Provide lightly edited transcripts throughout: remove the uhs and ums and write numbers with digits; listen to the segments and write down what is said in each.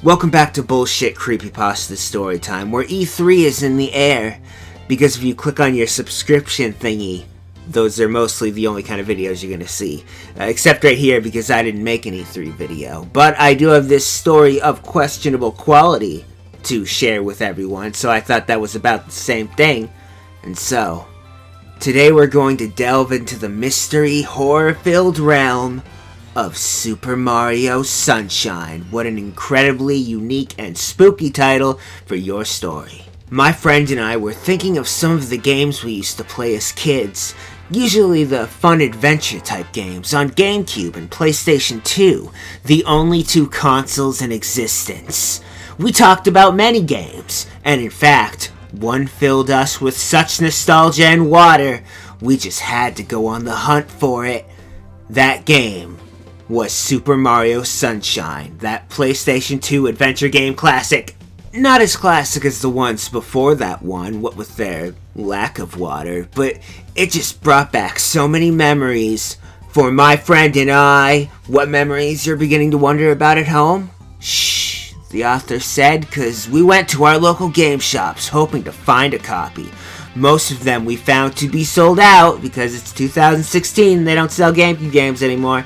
Welcome back to Bullshit Creepypasta Storytime, where E3 is in the air, because if you click on your subscription thingy, those are mostly the only kind of videos you're gonna see. Except right here, because I didn't make an E3 video. But I do have this story of questionable quality to share with everyone, so I thought that was about the same thing. And so, today we're going to delve into the mystery, horror-filled realm of Super Mario Sunshine. What an incredibly unique and spooky title for your story. My friend and I were thinking of some of the games we used to play as kids, usually the fun adventure type games on Gamecube and PlayStation 2, the only two consoles in existence. We talked about many games, and in fact, one filled us with such nostalgia and water, we just had to go on the hunt for it. That game was Super Mario Sunshine, that PlayStation 2 adventure game classic. Not as classic as the ones before that one, what with their lack of water, but it just brought back so many memories for my friend and I. What memories you're beginning to wonder about at home? Shh, the author said, cause we went to our local game shops hoping to find a copy. Most of them we found to be sold out because it's 2016 and they don't sell GameCube games anymore.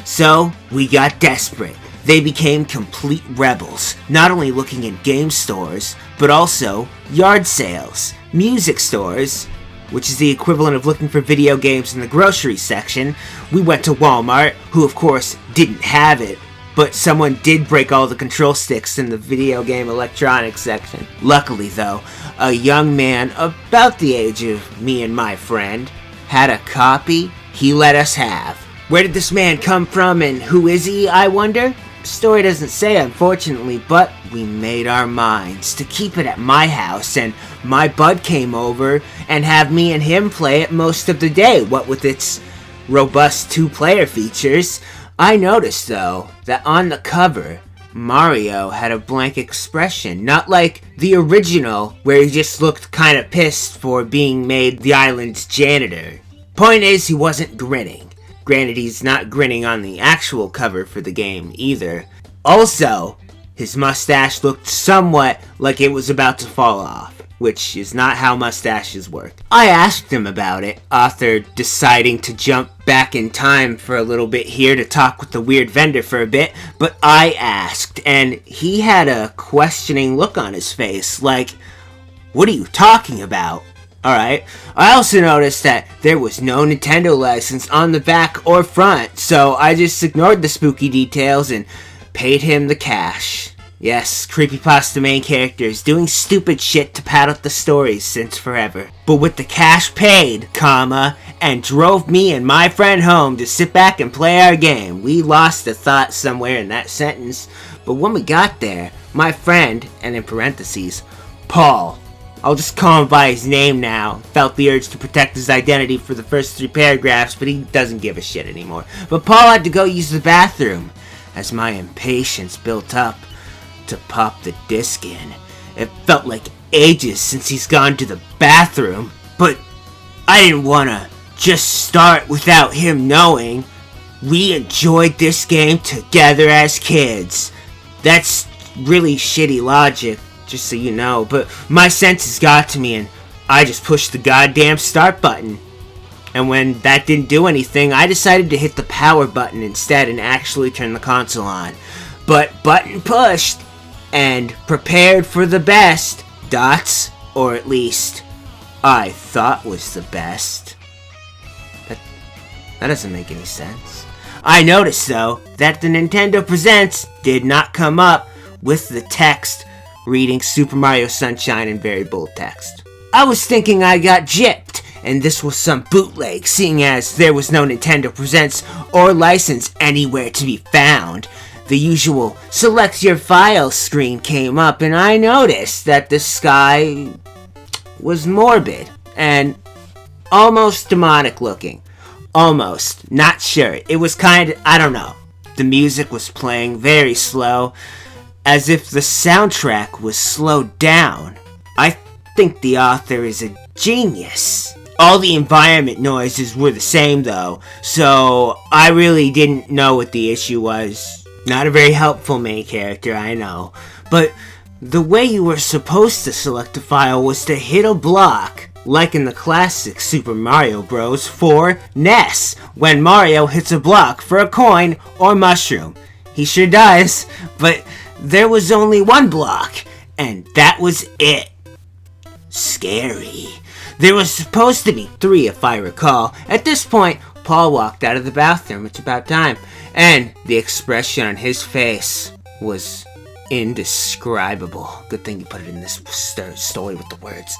So, we got desperate. They became complete rebels, not only looking in game stores, but also yard sales, music stores, which is the equivalent of looking for video games in the grocery section. We went to Walmart, who of course didn't have it, but someone did break all the control sticks in the video game electronics section. Luckily though, a young man about the age of me and my friend had a copy he let us have. Where did this man come from and who is he, I wonder? Story doesn't say, unfortunately, but we made our minds to keep it at my house, and my bud came over and have me and him play it most of the day, what with its robust two-player features. I noticed, though, that on the cover, Mario had a blank expression, not like the original, where he just looked kinda pissed for being made the island's janitor. Point is, he wasn't grinning. Granted, he's not grinning on the actual cover for the game either. Also, his mustache looked somewhat like it was about to fall off, which is not how mustaches work. I asked him about it, author deciding to jump back in time for a little bit here to talk with the weird vendor for a bit, but I asked, and he had a questioning look on his face, like, "What are you talking about?" Alright, I also noticed that there was no Nintendo license on the back or front, so I just ignored the spooky details and paid him the cash. Yes, creepypasta main characters doing stupid shit to pad out the stories since forever. But with the cash paid, and drove me and my friend home to sit back and play our game. We lost a thought somewhere in that sentence, but when we got there, my friend, and in parentheses, Paul, I'll just call him by his name now. Felt the urge to protect his identity for the first 3 paragraphs, but he doesn't give a shit anymore. But Paul had to go use the bathroom, as my impatience built up to pop the disc in. It felt like ages since he's gone to the bathroom, but I didn't want to just start without him knowing. We enjoyed this game together as kids. That's really shitty logic, just so you know, but my senses got to me and I just pushed the goddamn start button. And when that didn't do anything, I decided to hit the power button instead and actually turn the console on. But button pushed and prepared for the best, dots, or at least I thought was the best. That doesn't make any sense. I noticed though that the Nintendo Presents did not come up with the text reading Super Mario Sunshine in very bold text. I was thinking I got gypped, and this was some bootleg, seeing as there was no Nintendo Presents or license anywhere to be found. The usual select your file screen came up, and I noticed that the sky was morbid and almost demonic looking. Almost, not sure. It was I don't know. The music was playing very slow, as if the soundtrack was slowed down. I think the author is a genius. All the environment noises were the same though, so I really didn't know what the issue was. Not a very helpful main character, I know. But the way you were supposed to select a file was to hit a block, like in the classic Super Mario Bros. For NES, when Mario hits a block for a coin or mushroom. He sure does, but there was only one block, and that was it. Scary. There was supposed to be 3, if I recall. At this point, Paul walked out of the bathroom. It's about time. And the expression on his face was indescribable. Good thing you put it in this story with the words.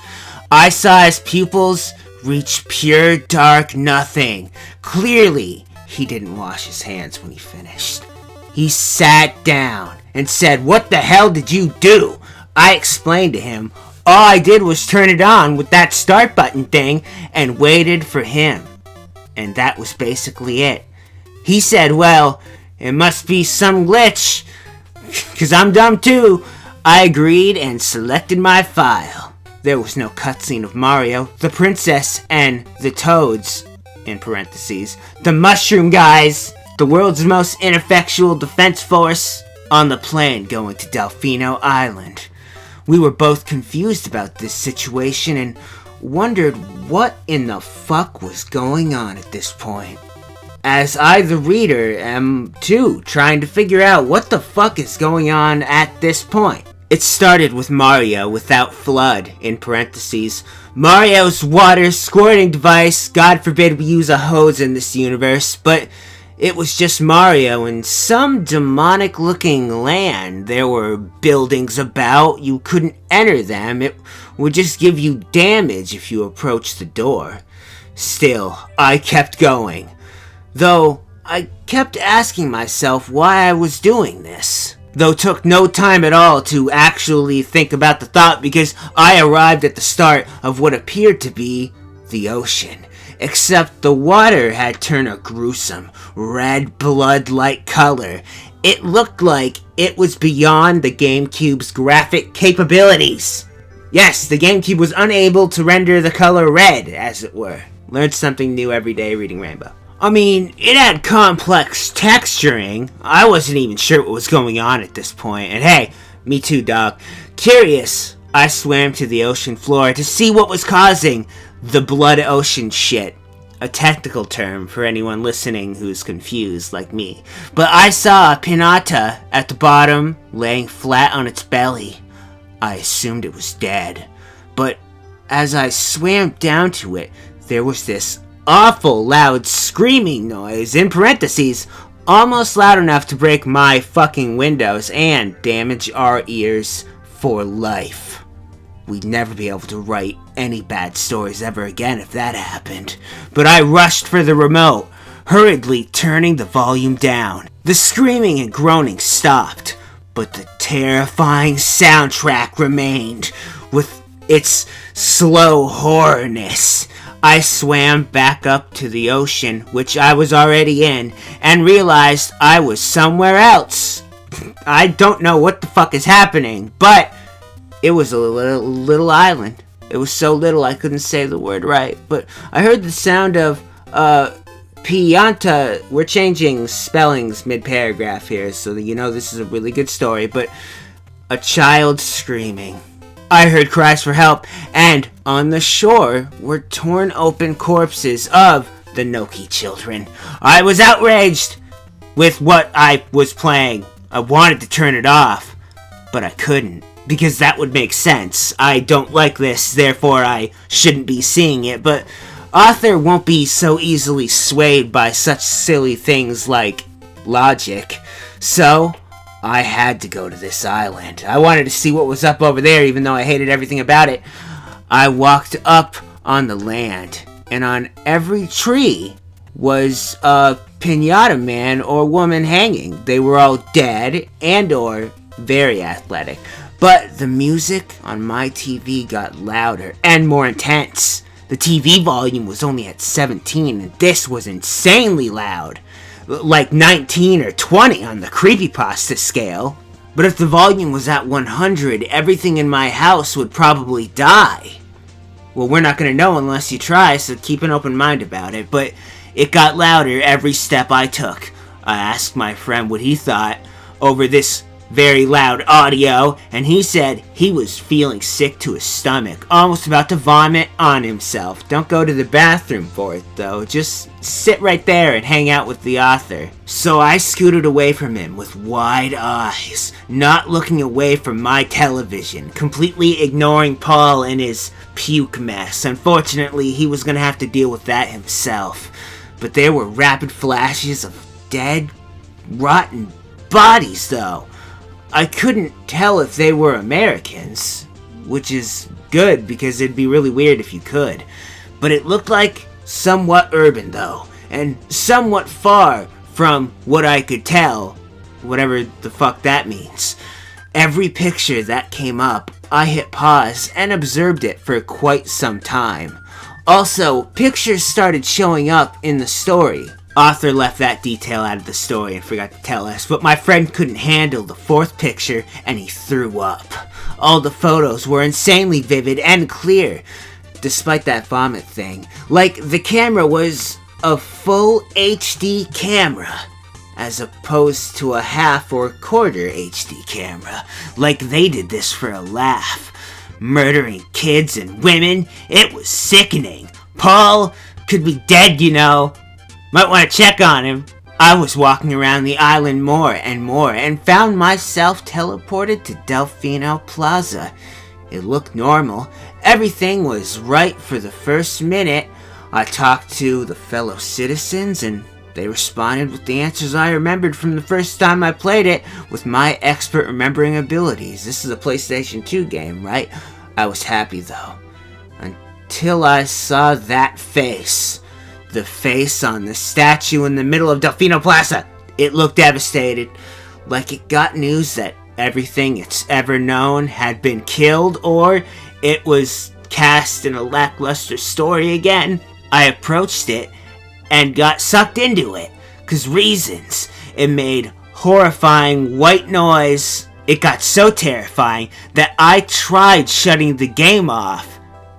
I saw his pupils reach pure dark nothing. Clearly, he didn't wash his hands when he finished. He sat down and said, "What the hell did you do?" I explained to him. All I did was turn it on with that start button thing and waited for him. And that was basically it. He said, "Well, it must be some glitch, 'cause I'm dumb too." I agreed and selected my file. There was no cutscene of Mario, the princess, and the toads, in parentheses, the mushroom guys, the world's most ineffectual defense force, on the plane going to Delfino Island. We were both confused about this situation and wondered what in the fuck was going on at this point. As I, the reader, am too, trying to figure out what the fuck is going on at this point. It started with Mario without FLUDD, in parentheses. Mario's water squirting device, God forbid we use a hose in this universe, but it was just Mario in some demonic-looking land. There were buildings about, you couldn't enter them, it would just give you damage if you approached the door. Still, I kept going. Though, I kept asking myself why I was doing this. Though took no time at all to actually think about the thought because I arrived at the start of what appeared to be the ocean. Except the water had turned a gruesome, red blood-like color. It looked like it was beyond the GameCube's graphic capabilities. Yes, the GameCube was unable to render the color red, as it were. Learned something new every day reading Rainbow. I mean, it had complex texturing. I wasn't even sure what was going on at this point. And hey, me too, dog. Curious, I swam to the ocean floor to see what was causing the blood ocean shit. A technical term for anyone listening who's confused like me. But I saw a pinata at the bottom, laying flat on its belly. I assumed it was dead. But as I swam down to it, there was this awful loud screaming noise, in parentheses, almost loud enough to break my fucking windows and damage our ears for life. We'd never be able to write any bad stories ever again if that happened. But I rushed for the remote, hurriedly turning the volume down. The screaming and groaning stopped, but the terrifying soundtrack remained, with its slow horrorness. I swam back up to the ocean, which I was already in, and realized I was somewhere else. I don't know what the fuck is happening, but it was a little island. It was so little I couldn't say the word right, but I heard the sound of, Pianta. We're changing spellings mid-paragraph here, so that you know this is a really good story, but a child screaming. I heard cries for help, and on the shore were torn open corpses of the Noki children. I was outraged with what I was playing. I wanted to turn it off, but I couldn't, because that would make sense. I don't like this, therefore I shouldn't be seeing it, but author won't be so easily swayed by such silly things like logic. So I had to go to this island. I wanted to see what was up over there, even though I hated everything about it. I walked up on the land, and on every tree was a piñata man or woman hanging. They were all dead and or very athletic. But the music on my TV got louder and more intense. The TV volume was only at 17, and this was insanely loud. Like 19 or 20 on the Creepypasta scale. But if the volume was at 100, everything in my house would probably die. Well, we're not going to know unless you try, so keep an open mind about it. But it got louder every step I took. I asked my friend what he thought. over this very loud audio, and he said he was feeling sick to his stomach, almost about to vomit on himself. Don't go to the bathroom for it though, just sit right there and hang out with the author. So I scooted away from him with wide eyes, not looking away from my television, completely ignoring Paul and his puke mess. Unfortunately, he was gonna have to deal with that himself. But there were rapid flashes of dead, rotten bodies though. I couldn't tell if they were Americans, which is good because it'd be really weird if you could. But it looked like somewhat urban though, and somewhat far from what I could tell, whatever the fuck that means. Every picture that came up, I hit pause and observed it for quite some time. Also, pictures started showing up in the story. Author left that detail out of the story and forgot to tell us, but my friend couldn't handle the fourth picture and he threw up. All the photos were insanely vivid and clear, despite that vomit thing. Like the camera was a full HD camera, as opposed to a half or quarter HD camera. Like they did this for a laugh. Murdering kids and women, it was sickening. Paul could be dead, you know. Might want to check on him. I was walking around the island more and found myself teleported to Delfino Plaza. It looked normal. Everything was right for the first minute. I talked to the fellow citizens and they responded with the answers I remembered from the first time I played it with my expert remembering abilities. This is a PlayStation 2 game, right? I was happy though. Until I saw that face. The face on the statue in the middle of Delfino Plaza. It looked devastated, like it got news that everything it's ever known had been killed, or it was cast in a lackluster story again. I approached it and got sucked into it, 'cause reasons. It made horrifying white noise. It got so terrifying that I tried shutting the game off.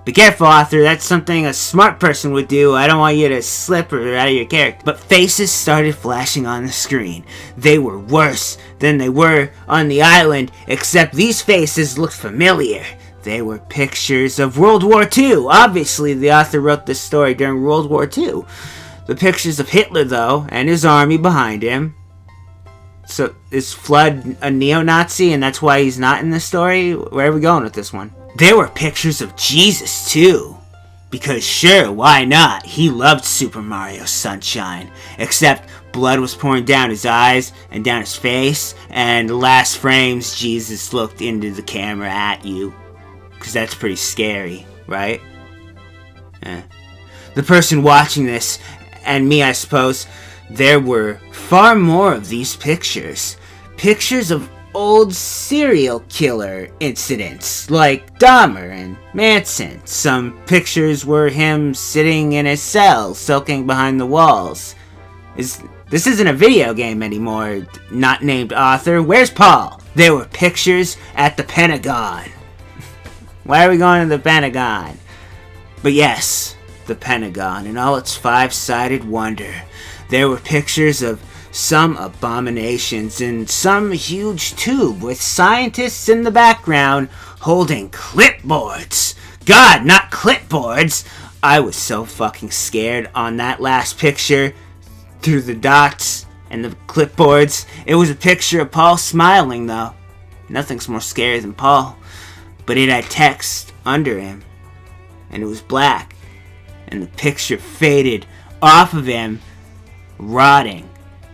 Be careful, author, that's something a smart person would do. I don't want you to slip or out of your character. But faces started flashing on the screen. They were worse than they were on the island, except these faces looked familiar. They were pictures of World War II. Obviously, the author wrote this story during World War II. The pictures of Hitler, though, and his army behind him. So, is Flood a neo-Nazi and that's why he's not in this story? Where are we going with this one? There were pictures of Jesus, too. Because sure, why not? He loved Super Mario Sunshine. Except blood was pouring down his eyes and down his face, and the last frames, Jesus looked into the camera at you. Because that's pretty scary, right? The person watching this, and me I suppose, there were far more of these pictures. Pictures of old serial killer incidents, like Dahmer and Manson. Some pictures were him sitting in his cell, sulking behind the walls. This isn't a video game anymore, not named author. Where's Paul? There were pictures at the Pentagon. Why are we going to the Pentagon? But yes, the Pentagon in all its five-sided wonder. There were pictures of some abominations in some huge tube with scientists in the background holding clipboards. God, not clipboards! I was so fucking scared on that last picture. Through the dots and the clipboards. It was a picture of Paul smiling though. Nothing's more scary than Paul. But it had text under him. And it was black. And the picture faded off of him, rotting.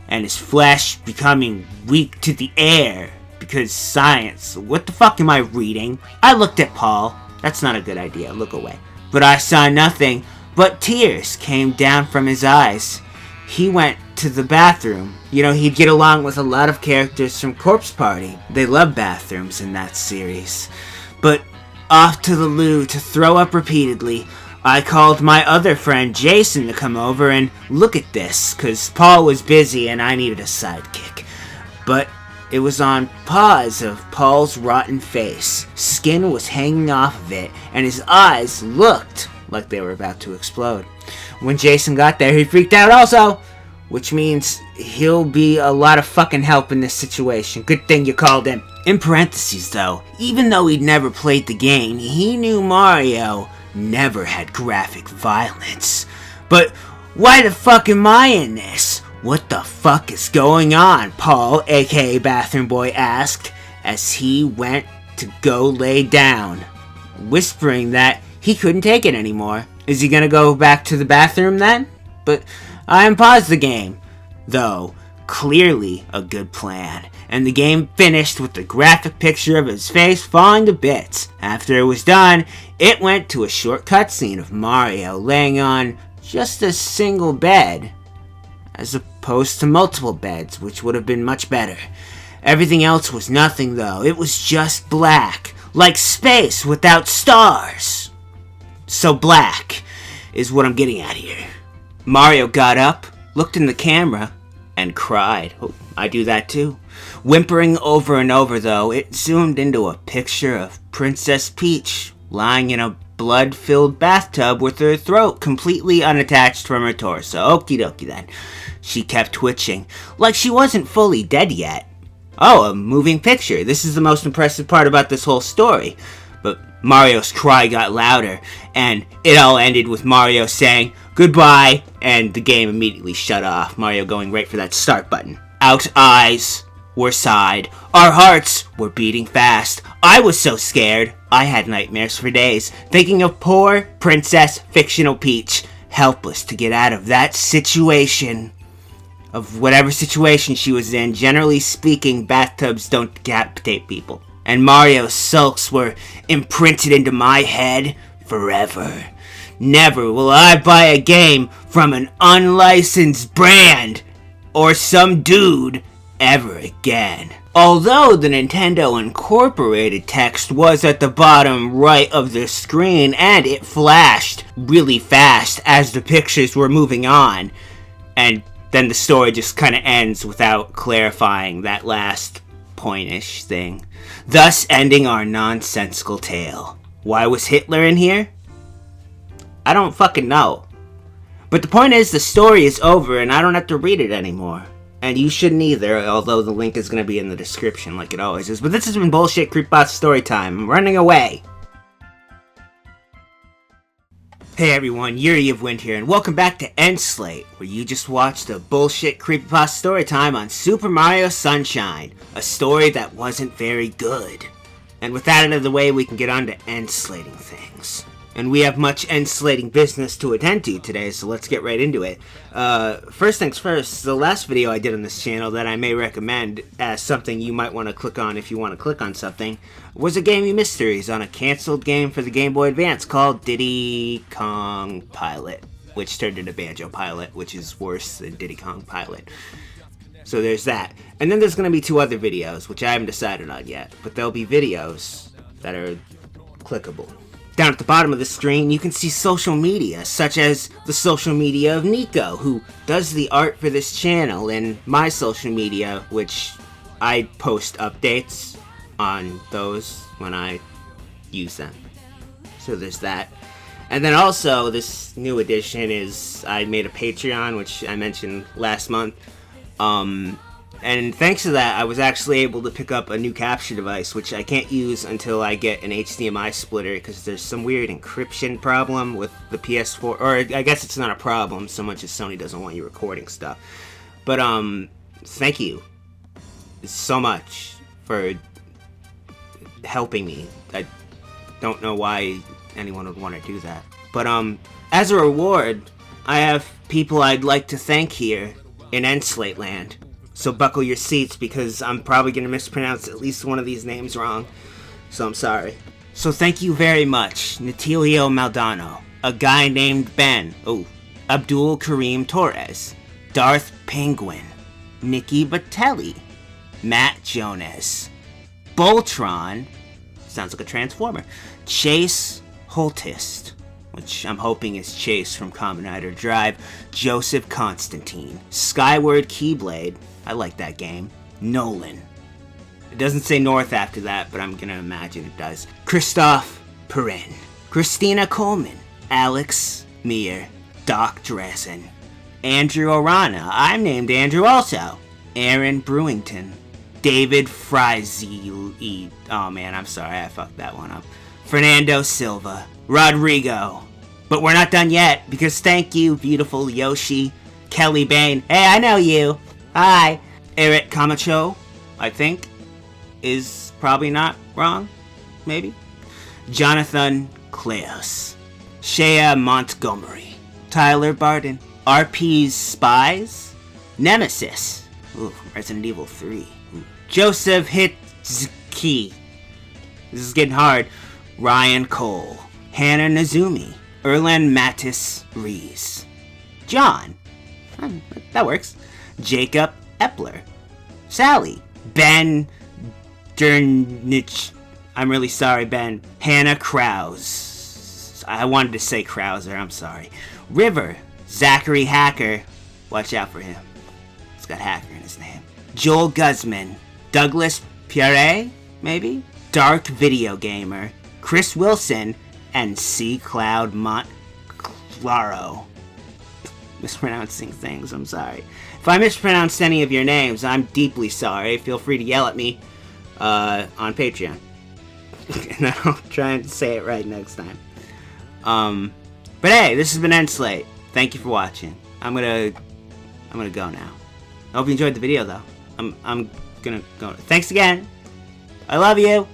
And his flesh becoming weak to the air. Because science. What the fuck am I reading? I looked at Paul. That's not a good idea. Look away. But I saw nothing but tears came down from his eyes. He went to the bathroom. You know, he'd get along with a lot of characters from Corpse Party. They love bathrooms in that series. But off to the loo to throw up repeatedly, I called my other friend Jason to come over and look at this, because Paul was busy and I needed a sidekick. But it was on pause of Paul's rotten face. Skin was hanging off of it, and his eyes looked like they were about to explode. When Jason got there, he freaked out also. which means he'll be a lot of fucking help in this situation. Good thing you called him. In parentheses though, even though he'd never played the game, he knew Mario never had graphic violence. But why the fuck am I in this? What the fuck is going on? Paul, aka Bathroom Boy, asked as he went to go lay down, whispering that he couldn't take it anymore. Is he gonna go back to the bathroom then? But I unpaused the game, though clearly a good plan, and the game finished with the graphic picture of his face falling to bits. After it was done, it went to a short cutscene of Mario laying on just a single bed, as opposed to multiple beds, which would have been much better. Everything else was nothing though. It was just black, like space without stars. So black is what I'm getting at here. Mario got up, looked in the camera, and cried. Oh, I do that too. Whimpering over and over though, it zoomed into a picture of Princess Peach lying in a blood-filled bathtub with her throat completely unattached from her torso. Okie dokie then. She kept twitching, like she wasn't fully dead yet. Oh, a moving picture. This is the most impressive part about this whole story. But Mario's cry got louder, and it all ended with Mario saying, "Goodbye," and the game immediately shut off, Mario going right for that start button. Our eyes were side. Our hearts were beating fast. I was so scared, I had nightmares for days, thinking of poor Princess Fictional Peach, helpless to get out of that situation. Of whatever situation she was in. Generally speaking, bathtubs don't decapitate people. And Mario's sulks were imprinted into my head forever. Never will I buy a game from an unlicensed brand or some dude ever again. Although the Nintendo Incorporated text was at the bottom right of the screen and it flashed really fast as the pictures were moving on, and then the story just kind of ends without clarifying that last pointish thing, thus ending our nonsensical tale. Why was Hitler in here? I don't fucking know. But the point is, the story is over and I don't have to read it anymore. And you shouldn't either, although the link is going to be in the description like it always is. But this has been Bullshit Creepypasta Storytime. I'm running away. Hey everyone, Yuri of Wind here, and welcome back to End Slate, where you just watched a Bullshit Creepypasta Storytime on Super Mario Sunshine, a story that wasn't very good. And with that out of the way, we can get on to end slating things. And we have much end slating business to attend to today, so let's get right into it. First things first, the last video I did on this channel that I may recommend as something you might want to click on if you want to click on something was a Gamey Mysteries on a canceled game for the Game Boy Advance called Diddy Kong Pilot, which turned into Banjo Pilot, which is worse than Diddy Kong Pilot. So there's that. And then there's going to be 2 other videos, which I haven't decided on yet, but there'll be videos that are clickable. Down at the bottom of the screen, you can see social media, such as the social media of Nico, who does the art for this channel, and my social media, which I post updates on those when I use them. So there's that. And then also, this new edition is, I made a Patreon, which I mentioned last month. And thanks to that, I was actually able to pick up a new capture device, which I can't use until I get an HDMI splitter, because there's some weird encryption problem with the PS4, or I guess it's not a problem so much as Sony doesn't want you recording stuff. But, thank you so much for helping me. I don't know why anyone would want to do that. But, as a reward, I have people I'd like to thank here in Endslate Land. So buckle your seats, because I'm probably going to mispronounce at least one of these names wrong. So I'm sorry. So thank you very much, Natilio Maldano, a guy named Ben, Abdul Karim Torres, Darth Penguin, Nikki Batelli, Matt Jonas, Boltron, sounds like a Transformer, Chase Holtist, which I'm hoping is Chase from Kamen Rider Drive, Joseph Constantine, Skyward Keyblade, I like that game, Nolan. It doesn't say North after that, but I'm gonna imagine it does. Christoph Perrin, Christina Coleman, Alex Meir, Doc Dressen, Andrew Orana. I'm named Andrew also. Aaron Brewington. David Frizy. Oh man, I'm sorry, I fucked that one up. Fernando Silva. Rodrigo. But we're not done yet, because thank you, beautiful Yoshi. Kelly Bain. Hey, I know you. Hi. Eric Camacho, I think, is probably not wrong. Maybe. Jonathan Cleos. Shea Montgomery. Tyler Barden. RP's Spies. Nemesis. Ooh, Resident Evil 3. Ooh. Joseph Hitzki. This is getting hard. Ryan Cole. Hannah Nazumi. Erlen Mattis Rees. John. That works. Jacob Epler. Sally. Ben Dernich. I'm really sorry, Ben. Hannah Krause. I wanted to say Krauser, I'm sorry. River. Zachary Hacker. Watch out for him. He's got Hacker in his name. Joel Guzman. Douglas Pierre, maybe? Dark Video Gamer. Chris Wilson. And C. Cloud Montclaro. Mispronouncing things, I'm sorry. If I mispronounced any of your names, I'm deeply sorry. Feel free to yell at me on Patreon. And I'll try and say it right next time. But hey, this has been Endslate. Thank you for watching. I'm gonna go now. I hope you enjoyed the video though. I'm gonna go. Thanks again. I love you.